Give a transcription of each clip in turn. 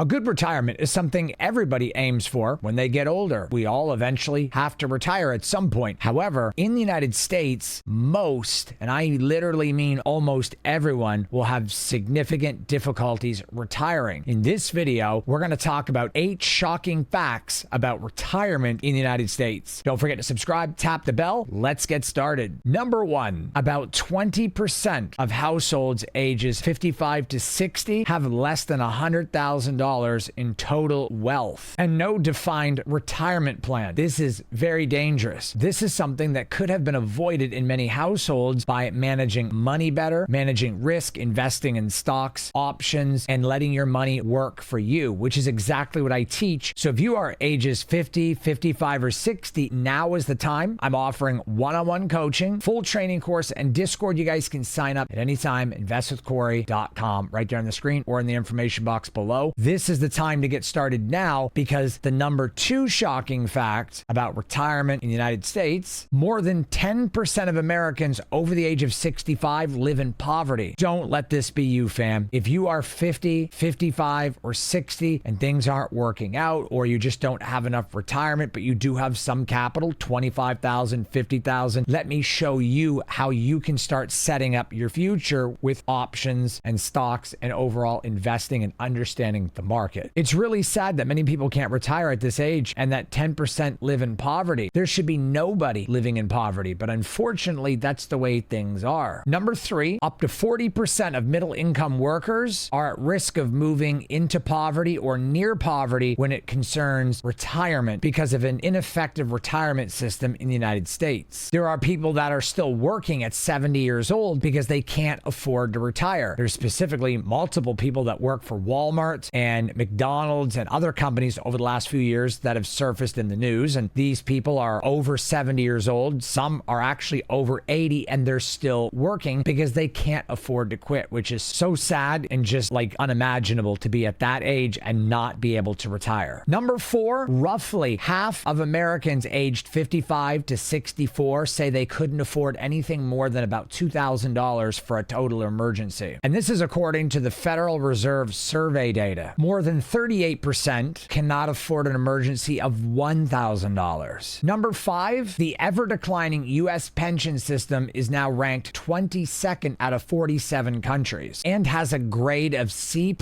A good retirement is something everybody aims for when they get older. We all eventually have to retire at some point. However, in the United States, most, and I literally mean almost everyone, will have significant difficulties retiring. In this video, we're going to talk about 8 shocking facts about retirement in the United States. Don't forget to subscribe, tap the bell. Let's get started. Number 1, about 20% of households ages 55 to 60 have less than $100,000 in total wealth and no defined retirement plan. This is very dangerous. This is something that could have been avoided in many households by managing money better, managing risk, investing in stocks, options, and letting your money work for you, which is exactly what I teach. So if you are ages 50, 55, or 60, now is the time. I'm offering one-on-one coaching, full training course, and Discord. You guys can sign up at any time, investwithcorey.com, right there on the screen or in the information box below. This is the time to get started now, because the number 2 shocking fact about retirement in the United States, more than 10% of Americans over the age of 65 live in poverty. Don't let this be you, fam. If you are 50, 55, or 60 and things aren't working out, or you just don't have enough retirement, but you do have some capital, 25,000, 50,000, let me show you how you can start setting up your future with options and stocks and overall investing and understanding the market. It's really sad that many people can't retire at this age and that 10% live in poverty. There should be nobody living in poverty, but unfortunately, that's the way things are. Number 3, up to 40% of middle income workers are at risk of moving into poverty or near poverty when it concerns retirement because of an ineffective retirement system in the United States. There are people that are still working at 70 years old because they can't afford to retire. There's specifically multiple people that work for Walmart and McDonald's and other companies over the last few years that have surfaced in the news, and these people are over 70 years old. Some are actually over 80 and they're still working because they can't afford to quit, which is so sad and just like unimaginable to be at that age and not be able to retire. Number 4, roughly half of Americans aged 55 to 64 say they couldn't afford anything more than about $2,000 for a total emergency. And this is according to the Federal Reserve survey data. More than 38% cannot afford an emergency of $1,000. Number 5, the ever-declining U.S. pension system is now ranked 22nd out of 47 countries and has a grade of C+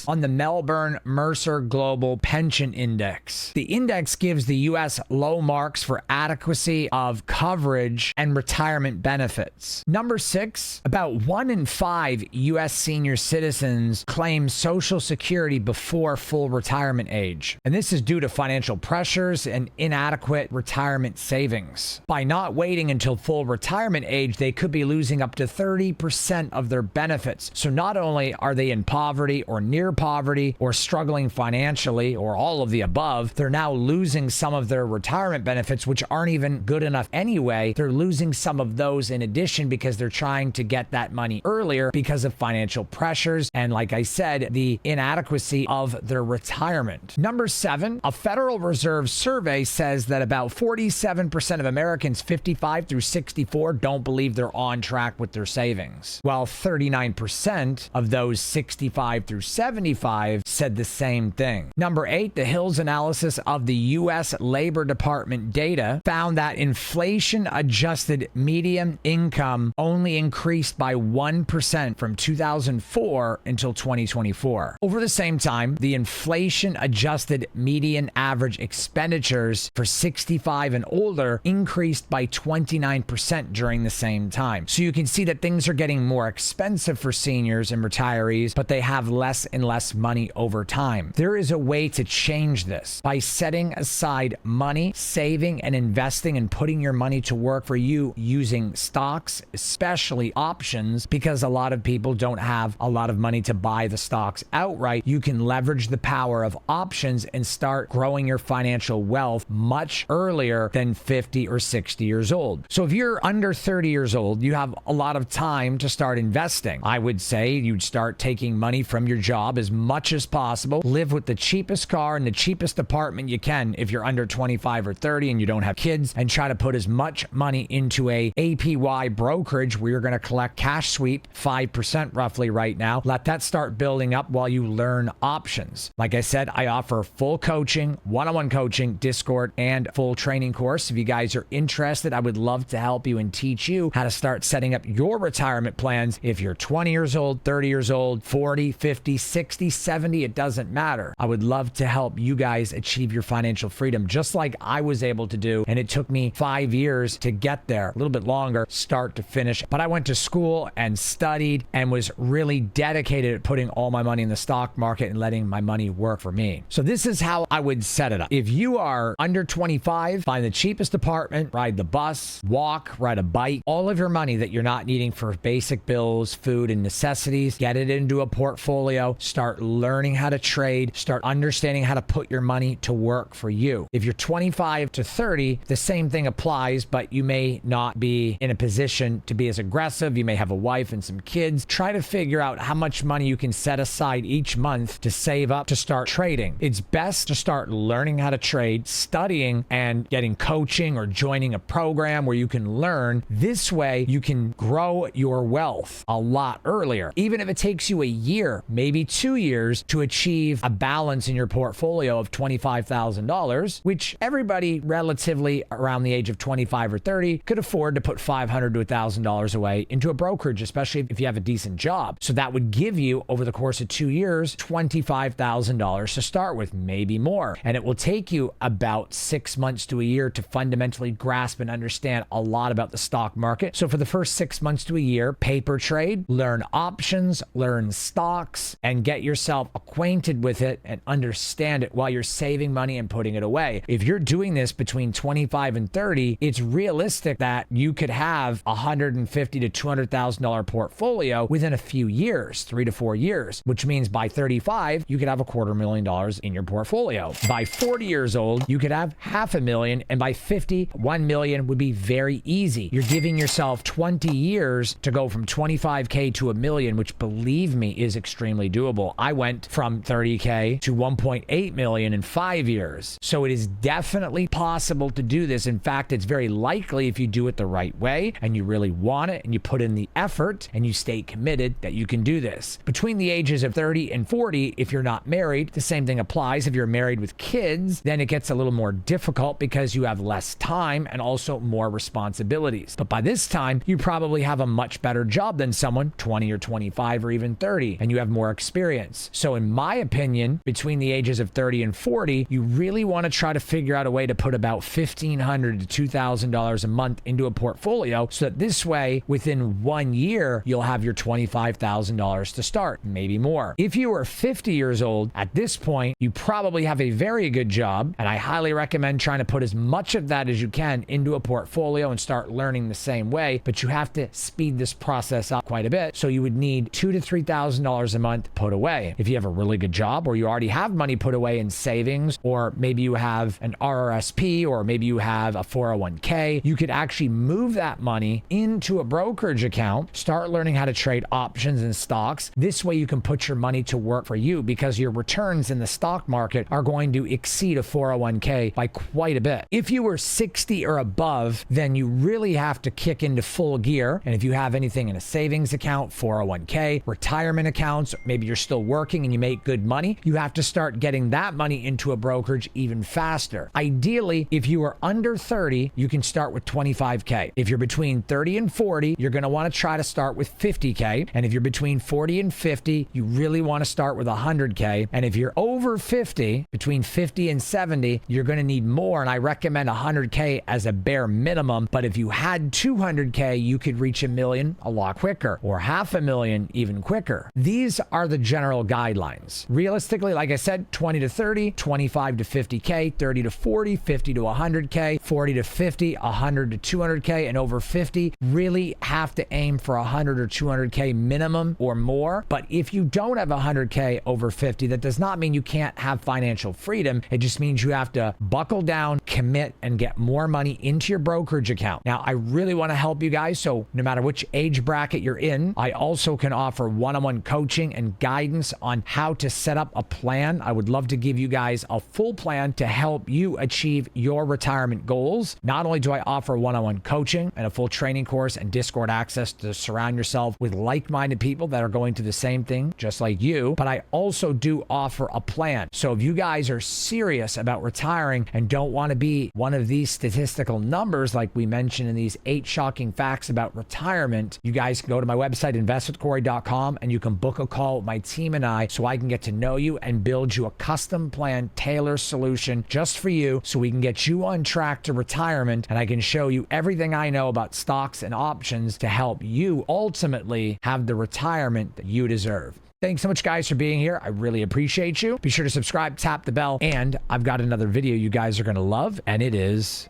on the Melbourne Mercer Global Pension Index. The index gives the U.S. low marks for adequacy of coverage and retirement benefits. Number 6, about 1 in 5 U.S. senior citizens claim Social Security before full retirement age. And this is due to financial pressures and inadequate retirement savings. By not waiting until full retirement age, they could be losing up to 30% of their benefits. So not only are they in poverty or near poverty or struggling financially or all of the above, they're now losing some of their retirement benefits, which aren't even good enough anyway. They're losing some of those in addition because they're trying to get that money earlier because of financial pressures and, like I said, the inadequacy of their retirement. Number 7, a Federal Reserve survey says that about 47% of Americans 55 through 64 don't believe they're on track with their savings, while 39% of those 65 through 75 said the same thing. Number 8, the Hills analysis of the U.S. Labor Department data found that inflation-adjusted median income only increased by 1% from 2004 until 2024. Over the same time, the inflation-adjusted median average expenditures for 65 and older increased by 29% during the same time. So you can see that things are getting more expensive for seniors and retirees, but they have less and less money over time. There is a way to change this by setting aside money, saving and investing and putting your money to work for you using stocks, especially options, because a lot of people don't have a lot of money to buy the stocks outright. You can leverage the power of options and start growing your financial wealth much earlier than 50 or 60 years old. So if you're under 30 years old, you have a lot of time to start investing. I would say you'd start taking money from your job as much as possible, live with the cheapest car and the cheapest apartment you can if you're under 25 or 30 and you don't have kids, and try to put as much money into a APY brokerage where you're going to collect cash sweep 5% roughly right now. Let that start building up while you learn options. Like I said, I offer full coaching, one-on-one coaching, Discord, and full training course. If you guys are interested, I would love to help you and teach you how to start setting up your retirement plans. If you're 20 years old, 30 years old, 40, 50, 60, 70, it doesn't matter. I would love to help you guys achieve your financial freedom, just like I was able to do. And it took me 5 years to get there, a little bit longer, start to finish. But I went to school and studied and was really dedicated at putting all my money in the stock market and letting my money work for me. So this is how I would set it up. If you are under 25, find the cheapest apartment, ride the bus, walk, ride a bike, all of your money that you're not needing for basic bills, food, and necessities, get it into a portfolio, start learning how to trade, start understanding how to put your money to work for you. If you're 25 to 30, the same thing applies, but you may not be in a position to be as aggressive. You may have a wife and some kids. Try to figure out how much money you can set aside each month to save up to start trading. It's best to start learning how to trade, studying, and getting coaching or joining a program where you can learn. This way, you can grow your wealth a lot earlier. Even if it takes you a year, maybe 2 years to achieve a balance in your portfolio of $25,000, which everybody relatively around the age of 25 or 30 could afford to put $500 to $1,000 away into a brokerage, especially if you have a decent job. So that would give you, over the course of 2 years, $25,000 to start with, maybe more. And it will take you about 6 months to a year to fundamentally grasp and understand a lot about the stock market. So for the first 6 months to a year, paper trade, learn options, learn stocks, and get yourself acquainted with it and understand it while you're saving money and putting it away. If you're doing this between 25 and 30, it's realistic that you could have $150,000 to $200,000 portfolio within a few years, 3 to 4 years, which means by 35, you could have $250,000 in your portfolio. By 40 years old, you could have $500,000, and by 50, $1 million would be very easy. You're giving yourself 20 years to go from 25K to $1 million, which, believe me, is extremely doable. I went from 30K to 1.8 million in 5 years. So it is definitely possible to do this. In fact, it's very likely, if you do it the right way and you really want it and you put in the effort and you stay committed, that you can do this. Between the ages of 30 and 40, if you're not married, the same thing applies. If you're married with kids, then it gets a little more difficult because you have less time and also more responsibilities. But by this time, you probably have a much better job than someone 20 or 25 or even 30, and you have more experience. So in my opinion, between the ages of 30 and 40, you really want to try to figure out a way to put about $1,500 to $2,000 a month into a portfolio, so that this way, within 1 year, you'll have your $25,000 to start, maybe more. If you are 50 years old, at this point, you probably have a very good job, and I highly recommend trying to put as much of that as you can into a portfolio and start learning the same way, but you have to speed this process up quite a bit. So you would need $2,000 to $3,000 a month put away. If you have a really good job, or you already have money put away in savings, or maybe you have an RRSP, or maybe you have a 401k, you could actually move that money into a brokerage account, start learning how to trade options and stocks. This way you can put your money to work for you, because your returns in the stock market are going to exceed a 401k by quite a bit. If you were 60 or above, then you really have to kick into full gear. And if you have anything in a savings account, 401k, retirement accounts, maybe you're still working and you make good money, you have to start getting that money into a brokerage even faster. Ideally, if you are under 30, you can start with 25K. If you're between 30 and 40, you're going to want to try to start with 50K. And if you're between 40 and 50, you really want to start with 100K. And if you're over 50, between 50 and 70, you're going to need more. And I recommend 100K as a bare minimum. But if you had 200K, you could reach $1 million a lot quicker, or $500,000 even quicker. These are the general guidelines. Realistically, like I said, 20 to 30, 25 to 50K, 30 to 40, 50 to 100K, 40 to 50, 100 to 200K, and over 50, really have to aim for 100 or 200K minimum or more. But if you don't have 100K over 50, that does not mean you can't have financial freedom. It just means you have to buckle down, commit, and get more money into your brokerage account. Now, I really want to help you guys. So no matter which age bracket you're in, I also can offer one-on-one coaching and guidance on how to set up a plan. I would love to give you guys a full plan to help you achieve your retirement goals. Not only do I offer one-on-one coaching and a full training course and Discord access to surround yourself with like-minded people that are going to the same thing just like you, but I also do offer a plan. So if you guys are serious about retiring and don't want to be one of these statistical numbers like we mentioned in these 8 shocking facts about retirement, you guys can go to my website, investwithcorey.com, and you can book a call with my team and I so I can get to know you and build you a custom plan, tailored solution just for you so we can get you on track to retirement, and I can show you everything I know about stocks and options to help you ultimately have the retirement that you deserve. Thanks so much, guys, for being here. I really appreciate you. Be sure to subscribe, tap the bell, and I've got another video you guys are going to love, and it is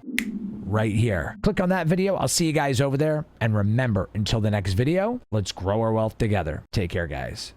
right here. Click on that video. I'll see you guys over there. And remember, until the next video, let's grow our wealth together. Take care, guys.